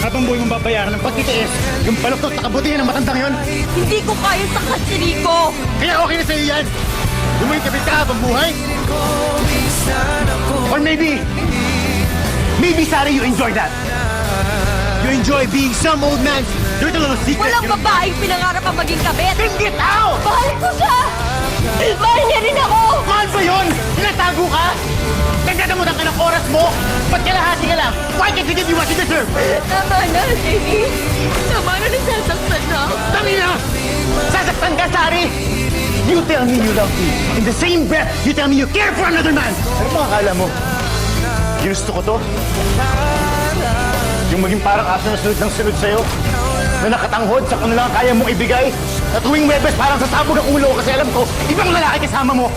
Habang buhay mong babayaran ng pagtitiis, yung baluktot na kabutihan ng matandang yon. Hindi ko kaya saktan si Rico! Kaya okay na sa'yo yan. Yung may kapit ka habang buhay. Or maybe, Sari, you enjoy that. You enjoy being some old man's dirty little secret. Walang babaeng pinangarap ang maging kabit! Then get out! Mahal ko siya! Mahal niya rin ako! Mahal ba yun? Tinatago ka? Nagdadamutan ka ng oras mo? Ba't kalahati ka lang? Why can't you give you what you deserve? Tama na, Jenny. Tama na, nasasaktan na. Tami na! Sasaktan ka, Sari! You tell me you love me. In the same breath, you tell me you care for another man. Ano ba akala mo? Ginusto ko to? Yung maging parang aso na sunod ng sunod sa'yo? Na nakatanghod sa kung lang kaya mong ibigay? At tuwing Webes parang sasabog ang ulo ko kasi alam ko, ibang lalaki kasama mo.